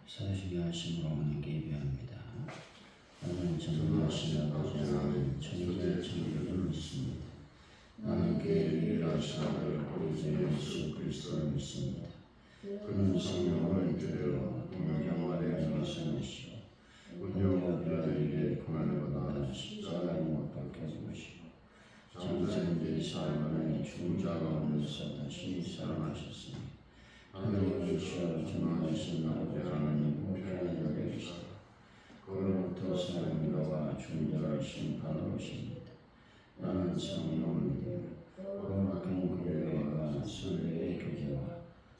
사실이 하심으로 하나님께 예배합니다. 나는 전능하신 아버지 하나님 천지의 창조를 믿습니다. 하나님께 유일하신 아들 우리 주 예수 그리스도를 믿습니다. 그는 성령을 드려 동정 마리아에게서 나시고 본디오 빌라에게 고난을 받아 십자가에 못 박혀 죽으시고 장사된 지 사흘 만에 죽은 자 가운데서 다시 살아나셨으니 하늘에 계시어 전능하신 아버지 하나님 우편에 계시다. 그로부터 사람과 죽은 자를 심판하러 오십니다. 나는 성령을 믿으며 거룩한 교회와 성도의 교제와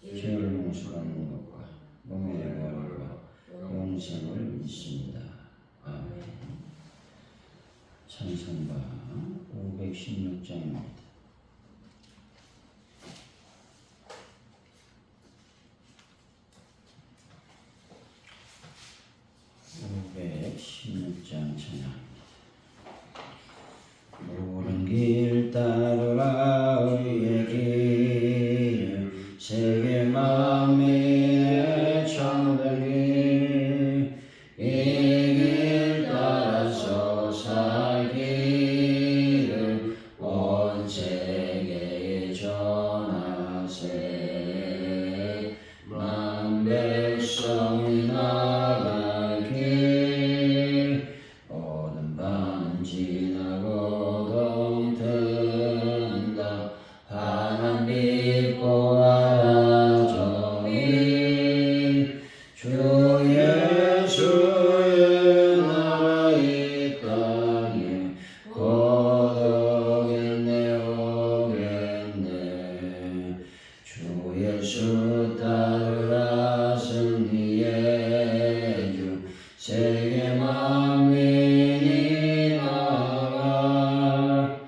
죄를 용서받는 것과 몸의 부활과 영생을 믿습니다. 아멘. 찬송가 516장입니다. 516장 찬양합니다. 모든 길 따르라 우리의 길 세계 만민의 참된 길 이 길 따라서 살기를 온 세계에 전하세 만 백성이 나갈 길 오는 밤 지나고 동튼다 환한 빛 보아 저기 주 예수의 나라 이 땅에 곧 오겠네 오겠네 주 예수 따르라 승리의 주 세계 만민이 나갈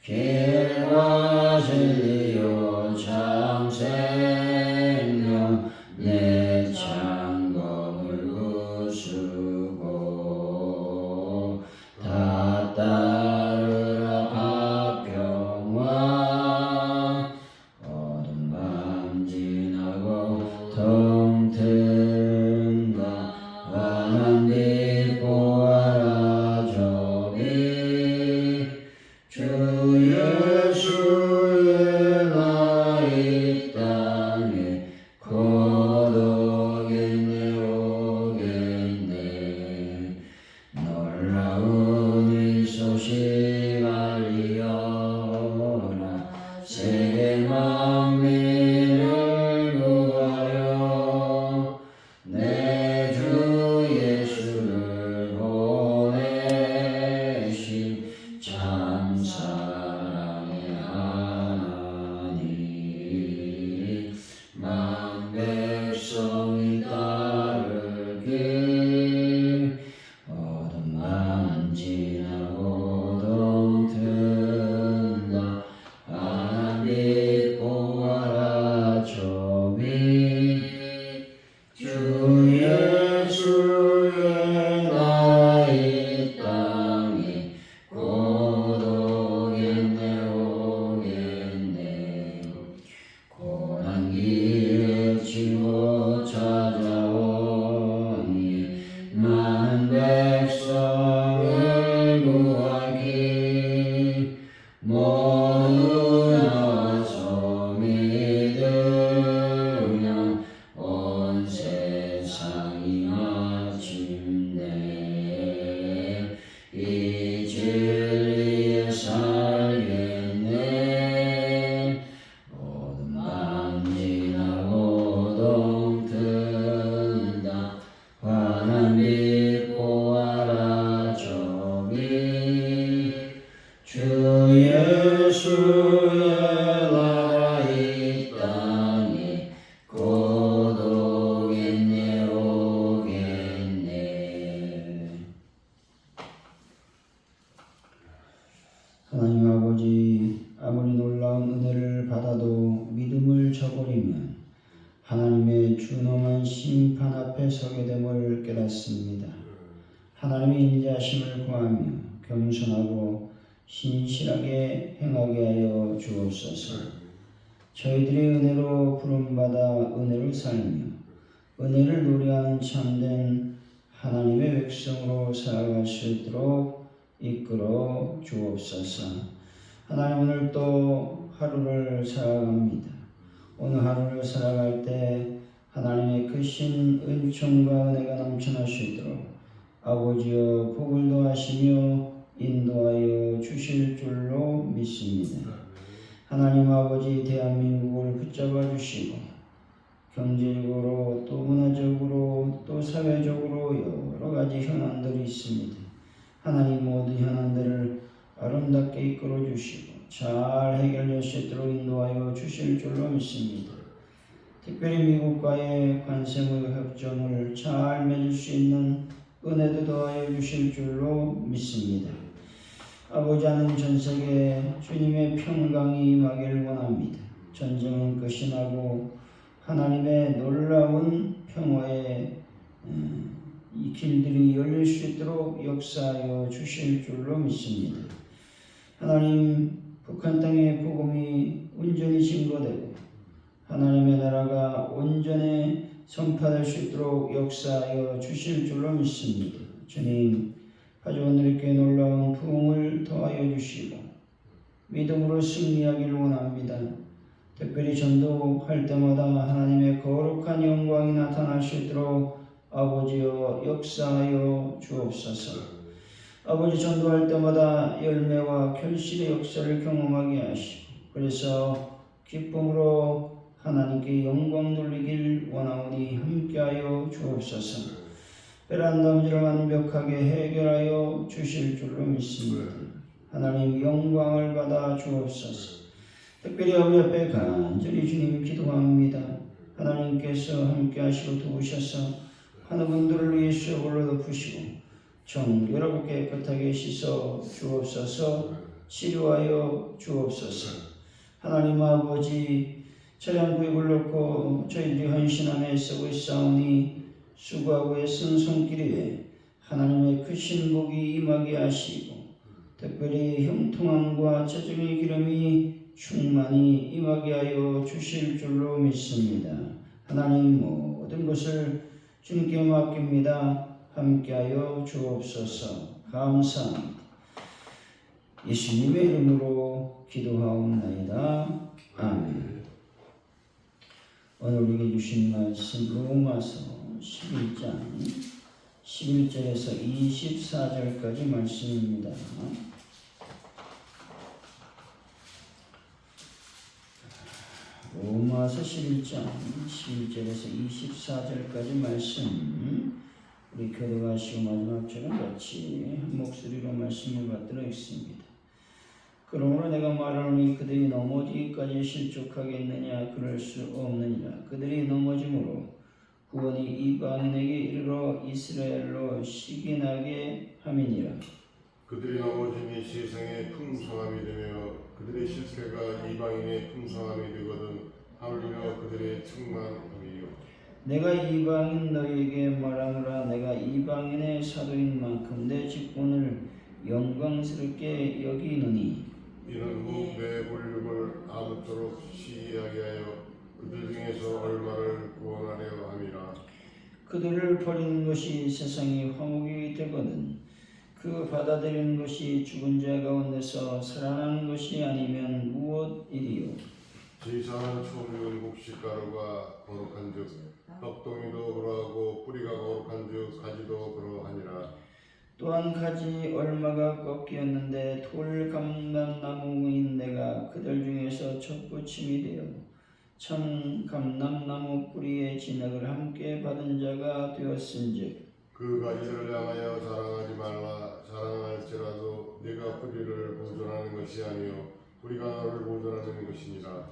길과 진리요 참 생명 내 창검을 부수고 다 따르라 화평왕 어두운 밤 지나고 동튼다 환한 빛 보아라 저기 주 예수의 나라 이 땅에 곧 오겠네 오겠네 놀라운 이 소식 알리어라 세계 만민을 구하여 내 주 예수를 보내신 참 사랑의 하나님 만 백성이 따를 길 어둠 밤 지나고 동튼다 환한 빛 보아라 저기 주 예수의 나라 이 땅에 곧 오겠네 오겠네 고난 길에 치고 찾아오니 많은 백성을 구하기 모두 나와서 믿으면 온 세상이 마침내 이 진리에 살겠네 모든 밤 지나고 동튼다 환한 빛 보아라 저기 주 예수의 나라 이 땅에 곧 오겠네 오겠네. 하나님 아버지 아무리 놀라운 은혜를 받아도 믿음을 저버리면 하나님의 준엄한 심판 앞에 서게 됨을 깨닫습니다. 하나님의 인자하심을 구하며 겸손하고 신실하게 행하게 하여 주옵소서. 저희들의 은혜로 부름받아 은혜를 살며 은혜를 노래하는 참된 하나님의 백성으로 살아갈 수 있도록 이끌어 주옵소서. 하나님, 오늘 또 하루를 살아갑니다. 오늘 하루를 살아갈 때 하나님의 크신 은총과 은혜가 넘쳐날 수 있도록 아버지여 복을 더하시며 인도하여 주실 줄로 믿습니다. 하나님 아버지, 대한민국을 붙잡아 주시고 경제적으로 또 문화적으로 또 사회적으로 여러 가지 현안들이 있습니다. 하나님, 모든 현안들을 아름답게 이끌어 주시고 잘 해결될 수 있도록 인도하여 주실 줄로 믿습니다. 특별히 미국과의 관세무역 협정을 잘 맺을 수 있는 은혜도 더하여 주실 줄로 믿습니다. 아버지 하나님, 전세계 주님의 평강이 임하기를 원합니다. 전쟁은 끝이 나고 하나님의 놀라운 평화의 이 길들이 열릴 수 있도록 역사하여 주실 줄로 믿습니다. 하나님, 북한 땅의 복음이 온전히 증거되고 하나님의 나라가 온전히 선포될 수 있도록 역사하여 주실 줄로 믿습니다. 주님, 가족들에게 놀라운 부흥을 더하여 주시고 믿음으로 승리하기를 원합니다. 특별히 전도할 때마다 하나님의 거룩한 영광이 나타날 수 있도록 아버지여 역사하여 주옵소서. 아버지, 전도할 때마다 열매와 결실의 역사를 경험하게 하시고 그래서 기쁨으로 하나님께 영광 돌리길 원하오니 함께하여 주옵소서. 베란다 문제를 완벽하게 해결하여 주실 줄로 믿습니다. 하나님, 영광을 받아 주옵소서. 특별히 아버지 앞에 간절히 주님 기도합니다. 하나님께서 함께 하시고 도우셔서 하는 분들을 위해서 올려 덮으시고 정결하고 깨끗하게 씻어 주옵소서. 치료하여 주옵소서. 하나님 아버지, 차량 구입을 놓고 저희들이 헌신함에 쓰고 있사오니 수고하고 애쓴 손길에 하나님의 크신 복이 임하게 하시고 특별히 형통함과 재정의 기름이 충만히 임하게 하여 주실 줄로 믿습니다. 하나님, 모든 것을 주님께 맡깁니다. 함께하여 주옵소서. 감사합니다. 예수님의 이름으로 기도하옵나이다. 아멘. 오늘 우리에게 주신 말씀 로마서 11장 11절에서 24절까지 말씀입니다. 로마서 11장 11절에서 24절까지 말씀, 우리 교도가시고 마지막 절은 같이 한 목소리로 말씀을 받들어 있습니다. 그러므로 내가 말하노니 그들이 넘어지기까지 실족하겠느냐? 그럴 수 없느니라. 그들이 넘어짐으로 구원이 이방인에게 이르러 이스라엘로 시기나게 함이니라. 그들이 넘어짐이 세상의 풍성함이 되며 그들의 실패가 이방인의 풍성함이 되거든 하물며 그들의 충만함이요. 내가 이방인 너희에게 말하노라. 내가 이방인의 사도인 만큼 내 직분을 영광스럽게 여기느니 이는 후 내 볼륨을 아무쪼록 시기하게 하여 그들 중에서 얼마를 구원하려 함이라. 그들을 버리는 것이 세상의 화목이 되거든 그 받아들이는 것이 죽은 자 가운데서 살아나는 것이 아니면 무엇이리요. 지사는 처음 익은 곡식가루가 거룩한즉 떡동이도 그러하고 뿌리가 거룩한즉 가지도 그러하니라. 또한 가지 얼마가 꺾이었는데 돌감람나무인 내가 그들 중에서 첫부침이 되어 참 감람나무 뿌리의 진액을 함께 받은 자가 되었은즉 그 가지를 향하여 자랑하지 말라. 자랑할지라도 네가 뿌리를 보존하는 것이 아니요 뿌리가 너를 보존하는 것이니라.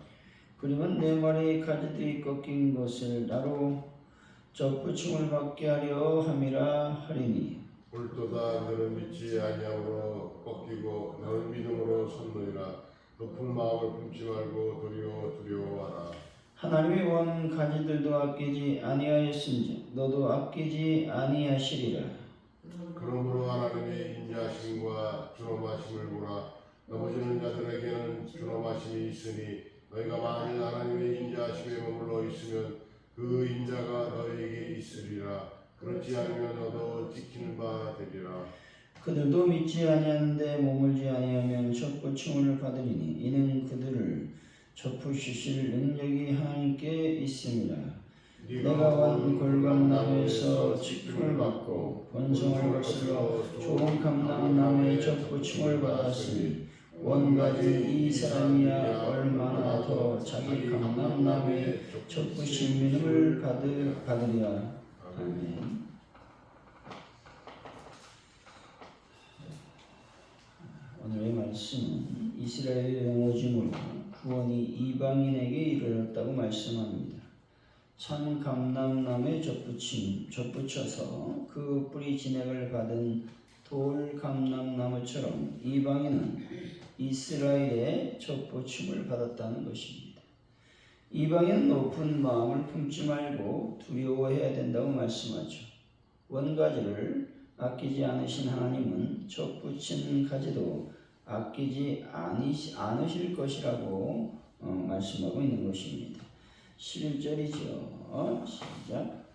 그러면 내 말이 가지들이 꺾인 것을 나로 접붙임을 받게 하려 함이라 하리니 옳도다. 너는 믿지 아니함으로 꺾이고 너는 믿음으로 섰느니라. 높은 마음을 품지 말고 도리어 두려워하라. 하나님의 원 가지들도 아끼지 아니하였은즉 너도 아끼지 아니하시리라. 그러므로 하나님의 인자하심과 준엄하심을 보라. 넘어지는 자들에게는 준엄하심이 있으니 너희가 만일 하나님의 인자하심에 머물러 있으면 그 인자가 너에게 있으리라. 그렇지 않으면 너도 찍히는 바 되리라. 그들도 믿지 아니하는데 머물지 아니하면 접고침을 받으리니 이는 그들을 접으시실 능력이 하나님께 있습니다. 내가 원 골감나무에서 직분을 받고 번성을 거슬러 좋은 감람나무에 접고침을 받았으니 원가지 이 사람이야 얼마나 더 자기 감람나무에 접으신 믿음을 받으리라. 아멘. 오늘의 말씀은 이스라엘의 영어짐으로 구원이 이방인에게 이르렀다고 말씀합니다. 참 감람나무에 접붙여서 그 뿌리 진액을 받은 돌 감람나무처럼 이방인은 이스라엘의 접붙임을 받았다는 것입니다. 이방인은 높은 마음을 품지 말고 두려워해야 된다고 말씀하죠. 원가지를 아끼지 않으신 하나님은 접붙인 가지도 아끼지 않으실 것이라고 말씀하고 있는 것입니다. 11절이죠. 시작.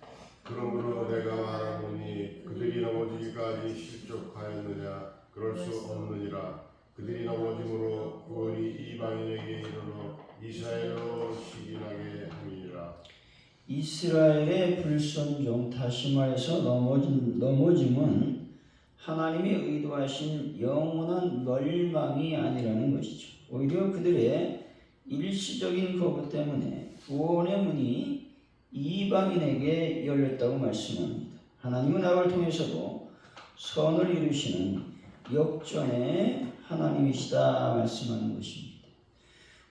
그러므로 내가 말하노니 그들이 넘어지기까지 실족하였느냐? 그럴 수 없느니라. 그들이 넘어짐으로 구원이 이방인에게 이르러 이스라엘로 시기나게 함이니라. 이스라엘의 불순종, 다시 말해서 넘어짐은 하나님이 의도하신 영원한 멸망이 아니라는 것이죠. 오히려 그들의 일시적인 거부 때문에 구원의 문이 이방인에게 열렸다고 말씀합니다. 하나님은 악을 통해서도 선을 이루시는 역전의 하나님이시다 말씀하는 것입니다.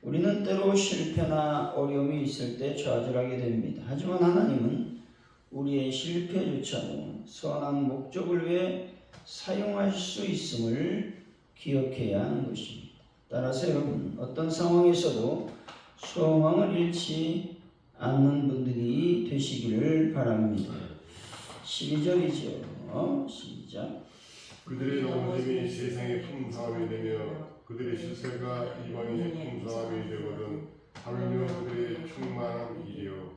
우리는 때로 실패나 어려움이 있을 때 좌절하게 됩니다. 하지만 하나님은 우리의 실패조차도 선한 목적을 위해 사용할 수 있음을 기억해야 하는 것입니다. 따라서 여러분, 어떤 상황에서도 소망을 잃지 않는 분들이 되시기를 바랍니다. 12절이죠. 시작. 그들의 넘어짐이 세상의 풍성함이 되며 그들의 실패가 이방인의 풍성함이 되거든 하물며 그들의 충만함이요.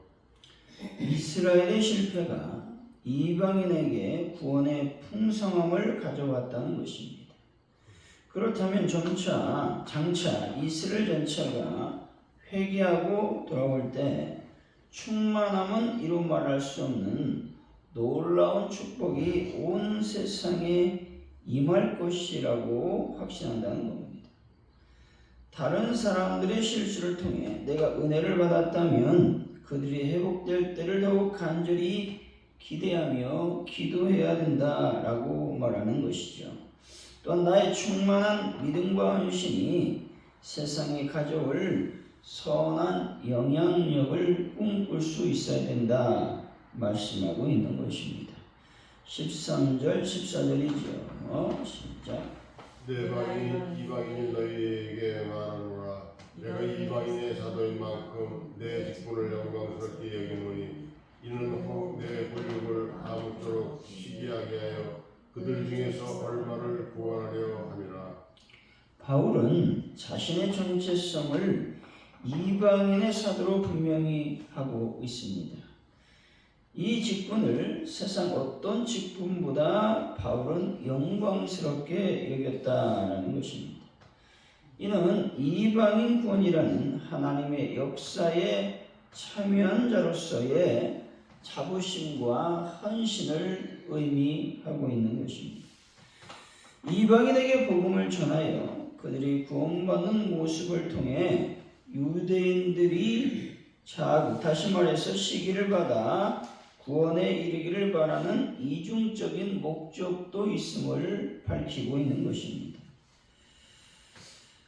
이스라엘의 실패가 이방인에게 구원의 풍성함을 가져왔다는 것입니다. 그렇다면 장차 이스라엘 전체가 회개하고 돌아올 때 충만함은 이루 말할 수 없는 놀라운 축복이 온 세상에 임할 것이라고 확신한다는 겁니다. 다른 사람들의 실수를 통해 내가 은혜를 받았다면 그들이 회복될 때를 더욱 간절히 기대하며 기도해야 된다라고 말하는 것이죠. 또한 나의 충만한 믿음과 헌신이 세상에 가져올 선한 영향력을 꿈꿀 수 있어야 된다 말씀하고 있는 것입니다. 13절 14절이죠. 시작. 내 말이 이방인이 너희에게 말하노라. 내가 이방인의 사도인 만큼 내 직분을 영광스럽게 여기노니 이는 혹 내 권력을 아무쪼록 시기하게 하여 그들 중에서 얼마를 구원하려 함이라. 바울은 자신의 정체성을 이방인의 사도로 분명히 하고 있습니다. 이 직분을 세상 어떤 직분보다 바울은 영광스럽게 여겼다라는 것입니다. 이는 이방인 구원이라는 하나님의 역사에 참여한 자로서의 자부심과 헌신을 의미하고 있는 것입니다. 이방인에게 복음을 전하여 그들이 구원받는 모습을 통해 유대인들이 다시 말해서 시기를 받아 구원에 이르기를 바라는 이중적인 목적도 있음을 밝히고 있는 것입니다.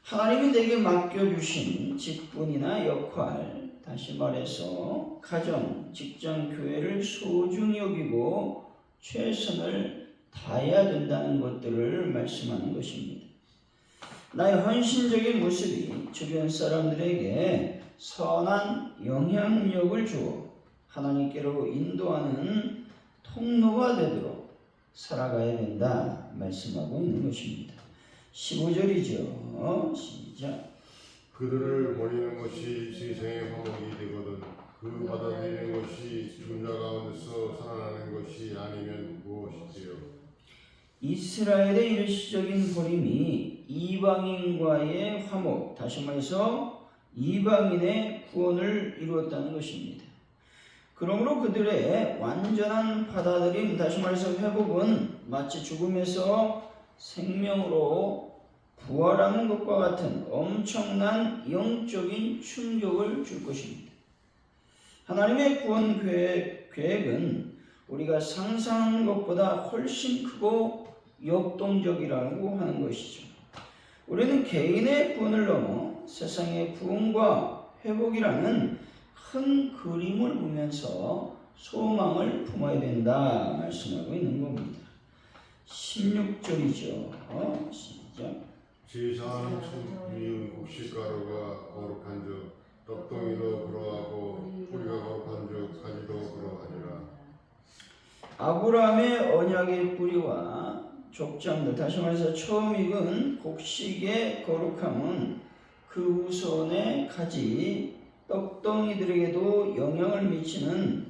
하나님이 내게 맡겨주신 직분이나 역할, 다시 말해서 가정, 직장, 교회를 소중히 여기고 최선을 다해야 된다는 것들을 말씀하는 것입니다. 나의 헌신적인 모습이 주변 사람들에게 선한 영향력을 주어 하나님께로 인도하는 통로가 되도록 살아가야 된다 말씀하고 있는 것입니다. 15절이죠. 시작. 그들을 버리는 것이 세상의 화목이 되거든 그 그 받아들이는 것이 죽은 자 가운데서 살아나는 것이 아니면 무엇이지요? 이스라엘의 일시적인 버림이 이방인과의 화목, 다시 말해서 이방인의 구원을 이루었다는 것입니다. 그러므로 그들의 완전한 받아들임, 다시 말해서 회복은 마치 죽음에서 생명으로 부활하는 것과 같은 엄청난 영적인 충격을 줄 것입니다. 하나님의 구원 계획은 우리가 상상하는 것보다 훨씬 크고 역동적이라고 하는 것이죠. 우리는 개인의 구원을 넘어 세상의 구원과 회복이라는 큰 그림을 보면서 소망을 품어야 된다 말씀하고 있는 겁니다. 16절이죠. 시작. 제사하는 첫 곡식가루가 거룩한 즉 떡덩이도 그러하고 뿌리가 거룩한 즉 가지도 그러하니라. 아브라함의 언약의 뿌리와 족장들, 다시 말해서 처음 익은 곡식의 거룩함은 그 후손의 가지 떡덩이들에게도 영향을 미치는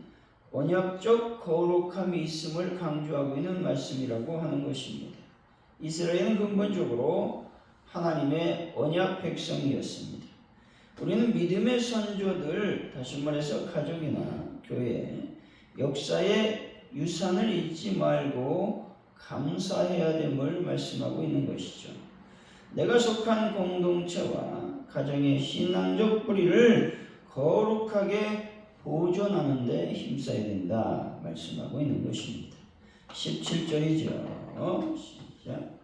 언약적 거룩함이 있음을 강조하고 있는 말씀이라고 하는 것입니다. 이스라엘은 근본적으로 하나님의 언약 백성이었습니다. 우리는 믿음의 선조들, 다시 말해서 가족이나 교회, 역사의 유산을 잊지 말고 감사해야 됨을 말씀하고 있는 것이죠. 내가 속한 공동체와 가정의 신앙적 뿌리를 거룩하게 보존하는 데 힘써야 된다 말씀하고 있는 것입니다. 17절이죠. 시작.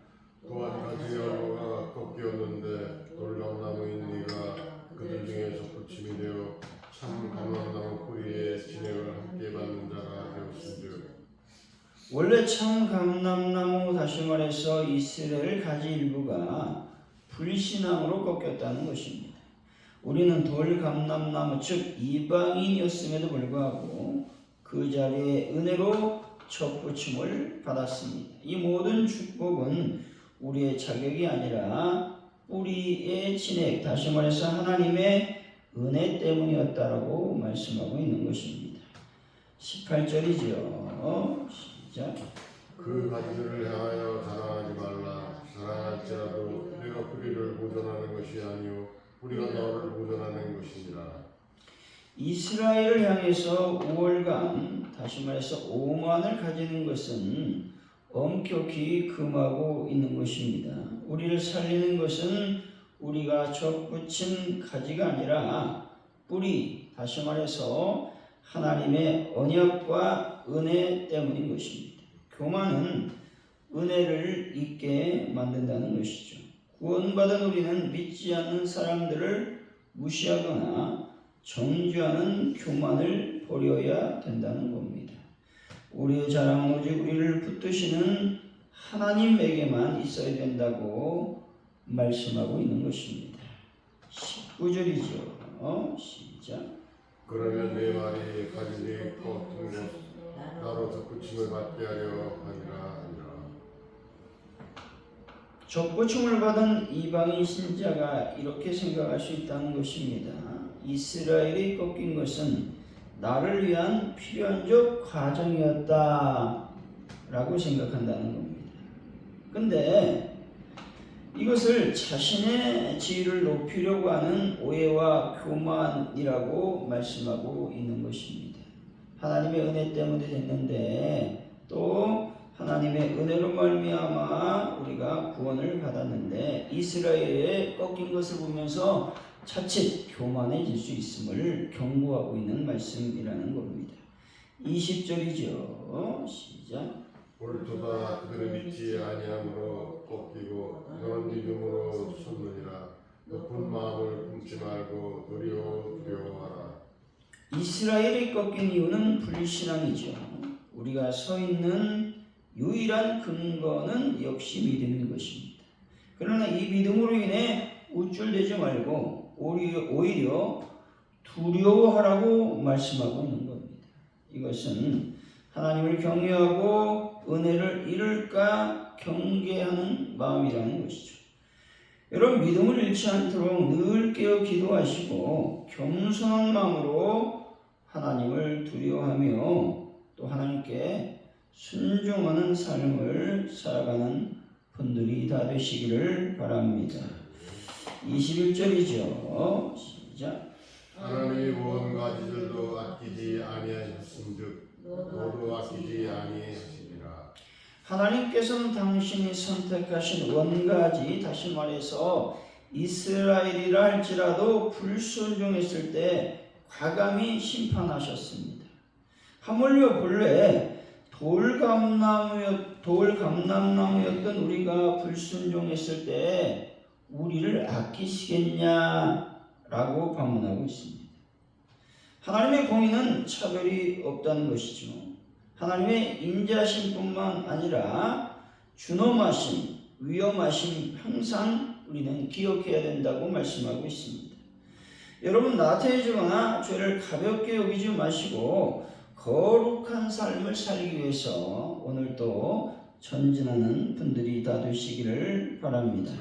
또한 가지 열무가 꺾였는데 돌감나무인 네가 그들 중에 젖붙임이 되어 참 감람나무 뿌리에 진액을 함께 받는 자가 되었은즉. 원래 참 감람나무, 다시 말해서 이스라엘 가지 일부가 불신앙으로 꺾였다는 것입니다. 우리는 돌감람나무 즉 이방인이었음에도 불구하고 그 자리에 은혜로 젖붙임을 받았습니다. 이 모든 축복은 우리의 자격이 아니라 뿌리의 진액, 다시 말해서 하나님의 은혜 때문이었다라고 말씀하고 있는 것입니다. 18절이죠. 시작. 그 가지들을 향하여 자랑하지 말라. 자랑할지라도 내가 뿌리를 보존하는 것이 아니요 뿌리가 너를 보존하는 것이니라. 이스라엘을 향해서 우월감, 다시 말해서 오만을 가지는 것은 엄격히 금하고 있는 것입니다. 우리를 살리는 것은 우리가 젖붙인 가지가 아니라 뿌리, 다시 말해서 하나님의 언약과 은혜 때문인 것입니다. 교만은 은혜를 잊게 만든다는 것이죠. 구원받은 우리는 믿지 않는 사람들을 무시하거나 정죄하는 교만을 버려야 된다는 겁니다. 우리의 자랑은 오직 우리를 붙드시는 하나님에게만 있어야 된다고 말씀하고 있는 것입니다. 19절이죠. 시작. 그러면 내 말이 가지들이 꺾은 곳 나로 젖붙임을 받게 하려 하니라. 젖붙임을 받은 이방인 신자가 이렇게 생각할 수 있다는 것입니다. 이스라엘이 꺾인 것은 나를 위한 필연적 과정이었다 라고 생각한다는 겁니다. 근데 이것을 자신의 지위를 높이려고 하는 오해와 교만이라고 말씀하고 있는 것입니다. 하나님의 은혜 때문에 됐는데 또 하나님의 은혜로 말미암아 우리가 구원을 받았는데 이스라엘의 꺾인 것을 보면서 자칫 교만해질 수 있음을 경고하고 있는 말씀이라는 겁니다. 20절이죠. 시작. 옳도다. 그들은 믿지 아니함으로 꺾이고 너는 믿음으로 섰느니라. 높은 마음을 품지 말고 도리어 두려워하라. 이스라엘이 꺾인 이유는 불신앙이죠. 우리가 서 있는 유일한 근거는 역시 믿음인 것입니다. 그러나 이 믿음으로 인해 우쭐대지 말고 오히려 두려워하라고 말씀하고 있는 겁니다. 이것은 하나님을 경외하고 은혜를 잃을까 경계하는 마음이라는 것이죠. 여러분, 믿음을 잃지 않도록 늘 깨어 기도하시고 겸손한 마음으로 하나님을 두려워하며 또 하나님께 순종하는 삶을 살아가는 분들이 다 되시기를 바랍니다. 21절이죠. 시작. 하나님이 온 가지들도 아끼지 아니하셨은즉 너도 아끼지 아니하시리라. 하나님께서는 당신이 선택하신 원가지, 다시 말해서 이스라엘이라 할지라도 불순종했을 때 과감히 심판하셨습니다. 하물며 본래 돌감람나무였던 우리가 불순종했을 때 우리를 아끼시겠냐라고 반문하고 있습니다. 하나님의 공의는 차별이 없다는 것이죠. 하나님의 인자심뿐만 아니라 준엄하심, 위엄하심 항상 우리는 기억해야 된다고 말씀하고 있습니다. 여러분, 나태해지거나 죄를 가볍게 여기지 마시고 거룩한 삶을 살기 위해서 오늘도 전진하는 분들이 다 되시기를 바랍니다.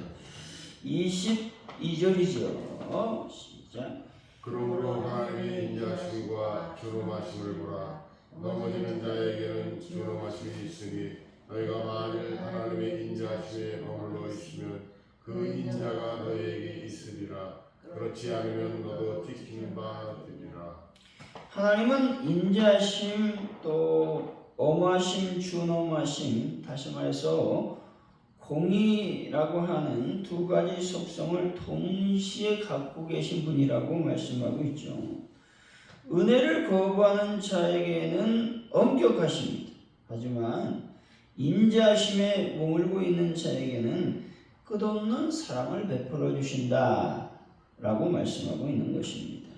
22절이죠. 시작. 그러므로 하나님의 인자하심과 준엄하심을 보라. 넘어지는 자에게는 준엄하심이 있으니 너희가 만일 하나님의 인자하심에 머물러 있으면 그 인자가 너희에게 있으리라. 그렇지 않으면 너도 지키는 바 되리라. 하나님은 인자심 또 엄하심, 준엄하심, 다시 말해서 공의라고 하는 두 가지 속성을 동시에 갖고 계신 분이라고 말씀하고 있죠. 은혜를 거부하는 자에게는 엄격하십니다. 하지만 인자심에 머물고 있는 자에게는 끝없는 사랑을 베풀어 주신다 라고 말씀하고 있는 것입니다.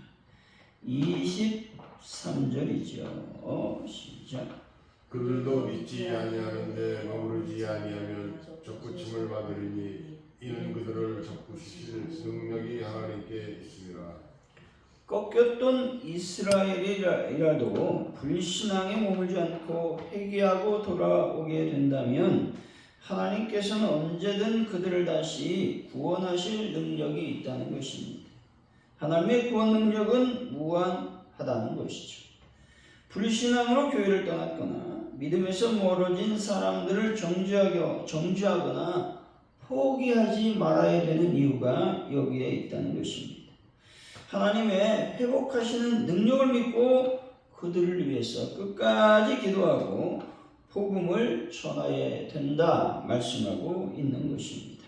23절이죠. 시작. 그들도 믿지 아니하는데 머무르지 아니하면 적구침을 받으리니 이는 그들을 적구시킬 능력이 하나님께 있습니다. 꺾였던 이스라엘이라도 불신앙에 머물지 않고 회개하고 돌아오게 된다면 하나님께서는 언제든 그들을 다시 구원하실 능력이 있다는 것입니다. 하나님의 구원 능력은 무한하다는 것이죠. 불신앙으로 교회를 떠났거나 믿음에서 멀어진 사람들을 정죄하거나 포기하지 말아야 되는 이유가 여기에 있다는 것입니다. 하나님의 회복하시는 능력을 믿고 그들을 위해서 끝까지 기도하고 복음을 전해야 된다 말씀하고 있는 것입니다.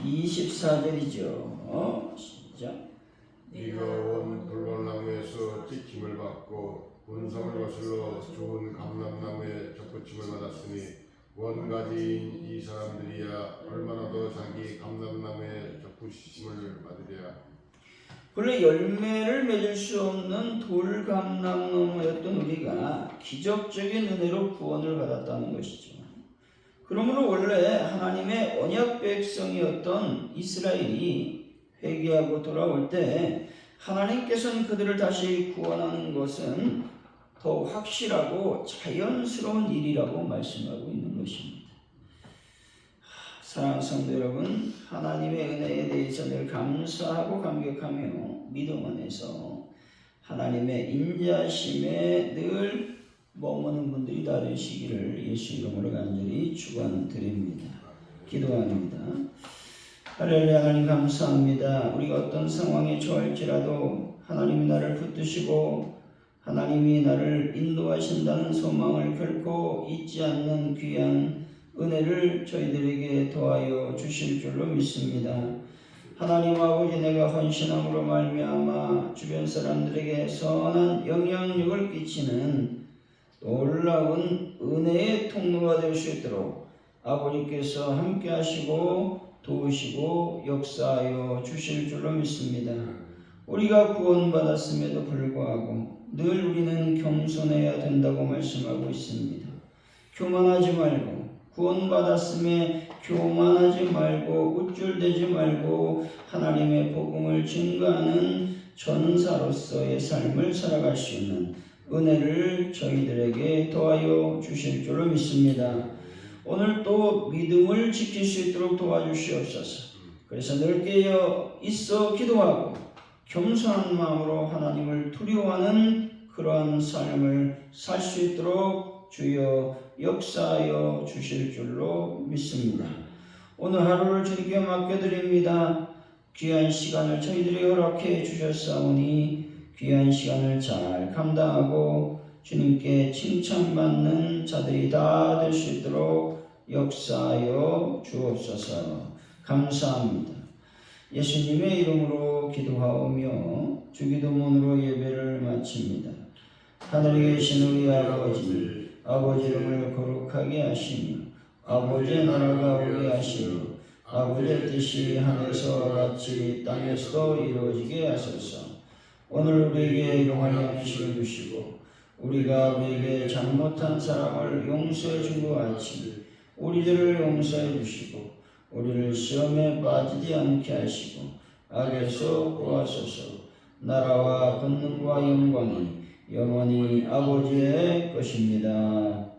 24절이죠. 시작. 네가 온 불꽃나무에서 찍힘을 받고 운성을 거슬러 좋은 감람나무에 적구침을 받았으니 원가지인 이 사람들이야 얼마나 더 자기 감람나무에 적구침을 받으랴. 본래 열매를 맺을 수 없는 돌감람나무였던 우리가 기적적인 은혜로 구원을 받았다는 것이죠. 그러므로 원래 하나님의 언약 백성이었던 이스라엘이 회개하고 돌아올 때 하나님께서는 그들을 다시 구원하는 것은 더 확실하고 자연스러운 일이라고 말씀하고 있는 것입니다. 사랑하는 성도 여러분, 하나님의 은혜에 대해서 늘 감사하고 감격하며 믿음 안에서 하나님의 인자심에 늘 머무는 분들이 다 되시기를 예수 이름으로 간절히 축원드립니다. 기도합니다. 할렐루야. 하나님 감사합니다. 우리가 어떤 상황에 처할지라도 하나님이 나를 붙드시고 하나님이 나를 인도하신다는 소망을 결코 잊지 않는 귀한 은혜를 저희들에게 더하여 주실 줄로 믿습니다. 하나님 아버지, 내가 헌신함으로 말미암아 주변 사람들에게 선한 영향력을 끼치는 놀라운 은혜의 통로가 될 수 있도록 아버지께서 함께 하시고 도우시고 역사하여 주실 줄로 믿습니다. 우리가 구원받았음에도 불구하고 늘 우리는 겸손해야 된다고 말씀하고 있습니다. 교만하지 말고, 구원받았음에 교만하지 말고, 우쭐대지 말고 하나님의 복음을 증거하는 전사로서의 삶을 살아갈 수 있는 은혜를 저희들에게 더하여 주실 줄로 믿습니다. 오늘 또 믿음을 지킬 수 있도록 도와주시옵소서. 그래서 늘 깨어 있어 기도하고 겸손한 마음으로 하나님을 두려워하는 그러한 삶을 살 수 있도록 주여 역사하여 주실 줄로 믿습니다. 오늘 하루를 주님께 맡겨드립니다. 귀한 시간을 저희들이 허락해 주셨사오니 귀한 시간을 잘 감당하고 주님께 칭찬받는 자들이 다 될 수 있도록 역사하여 주옵소서. 감사합니다. 예수님의 이름으로 기도하오며 주기도문으로 예배를 마칩니다. 하늘에 계신 우리 아버지, 아버지 이름을 거룩하게 하시며 아버지의 나라가 오게 하시며 아버지의 뜻이 하늘에서와 같이 땅에서도 이루어지게 하소서. 오늘 우리에게 일용할 양식을 주시고 우리가 우리에게 잘못한 사람을 용서해 준 것 같이 우리들을 용서해 주시고 우리를 시험에 빠지지 않게 하시고 악에서 구하소서. 나라와 권능과 영광이 영원히 아버지의 것입니다.